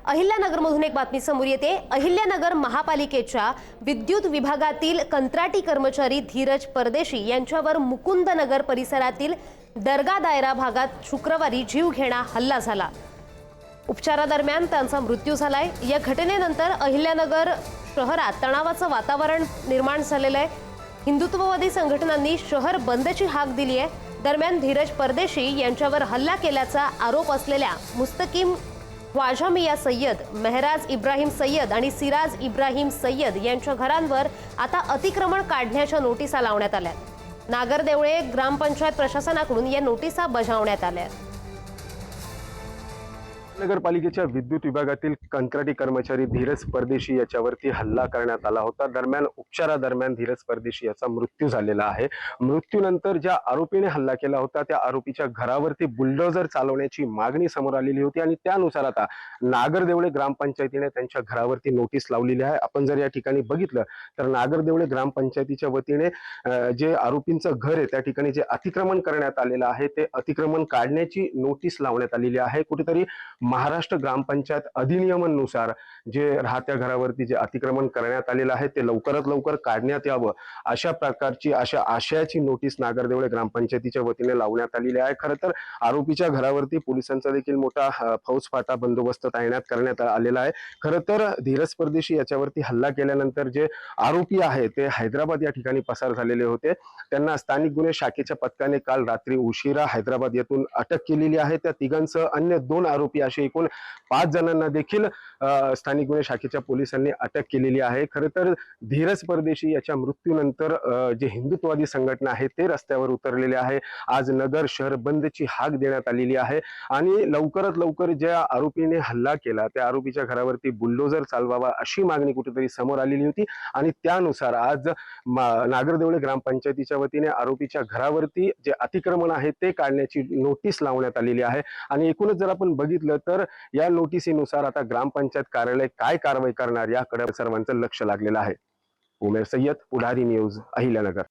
अहिल्यानगरमधून एक बातमी समोर येते। अहिल्यानगर महापालिकेच्या विद्युत विभागातील कंत्राटी कर्मचारी धीरज परदेशी यांच्यावर मुकुंदनगर परिसरातील दर्गा दायरा भागात शुक्रवारी जीवघेणा हल्ला झाला। उपचारादरम्यान त्यांचा मृत्यू झालाय। या घटनेनंतर अहिल्यानगर शहरात तणावाचं वातावरण निर्माण झालेलं आहे। हिंदुत्ववादी संघटनांनी शहर बंदची हाक दिली आहे। दरम्यान धीरज परदेशी यांच्यावर हल्ला केल्याचा आरोप असलेल्या मुस्तकीम ख्वाजा मियां सय्यद, मेहराज इब्राहिम सय्यद आणि सिराज इब्राहिम सय्यद यांच्या घरांवर आता अतिक्रमण काढण्याच्या नोटिसा लावण्यात आल्या। नागरदेवळे ग्रामपंचायत प्रशासनाकडून या नोटिसा बजावण्यात आल्या। नगरपालिकेच्या विद्युत विभागातील कंत्राटी कर्मचारी धीरज परदेशी याच्यावरती हल्ला करण्यात आला होता। दरम्यान उपचारादरम्यान धीरज परदेशी याचा मृत्यू झालेला आहे। मृत्यूनंतर ज्या आरोपीने हल्ला केला होता त्या आरोपीच्या घरावरती बुलडोझर चालवण्याची मागणी समोर आलेली होती आणि त्यानुसार आता नागरदेवळे ग्रामपंचायतीने त्यांच्या घरावरती नोटीस लावलेली आहे। आपण जर या ठिकाणी बघितलं तर नागरदेवळे ग्रामपंचायतीच्या वतीने जे आरोपींचं घर आहे त्या ठिकाणी जे अतिक्रमण करण्यात आलेलं आहे ते अतिक्रमण काढण्याची नोटीस लावण्यात आलेली आहे। कुठेतरी महाराष्ट्र ग्रामपंचायत अधिनियमानुसार जे राहत्या घरावरती जे अतिक्रमण करण्यात आलेलं आहे ते लवकरात लवकर काढण्यात यावं अशा प्रकारची अशा आशयाची नोटीस नागरदेवळे ग्रामपंचायतीच्या वतीने लावण्यात आलेली आहे। खरं तर आरोपीच्या घरावरती पोलिसांचा देखील मोठा फौजफाटा बंदोबस्त तैनात करण्यात आलेला आहे। खरं तर धीरज परदेशी याच्यावरती हल्ला केल्यानंतर जे आरोपी आहे ते हैदराबाद या ठिकाणी पसार झालेले होते। त्यांना स्थानिक गुन्हे शाखेच्या पथकाने काल रात्री उशिरा हैदराबाद येथून अटक केलेली आहे। त्या तिघांसह अन्य 2 आरोपी असे एकूण 5 जणांना देखील स्थानिक गुन्हे शाखेच्या पोलिसांनी अटक केलेली आहे। खरं तर धीरज परदेशी याच्या मृत्यूनंतर जे हिंदुत्ववादी संघटना आहे ते रस्त्यावर उतरलेले आहे। आज नगर शहर बंदची हाक देण्यात आलेली आहे आणि लवकरात लवकर ज्या आरोपीने हल्ला केला त्या आरोपीच्या घरावरती बुलडोझर चालवावा अशी मागणी कुठेतरी समोर आलेली होती आणि त्यानुसार आज नागरदेवळे ग्रामपंचायतीच्या वतीने आरोपीच्या घरावरती जे अतिक्रमण आहे ते काढण्याची नोटीस लावण्यात आलेली आहे। आणि एकूणच जर आपण बघितलं तर या नोटिसीनुसार आता ग्रामपंचायत कार्यालय काय कारवाई करणार याकडे सर्वांचं लक्ष लागलेलं आहे। उमेर सय्यद, पुढारी न्यूज, अहिल्यानगर।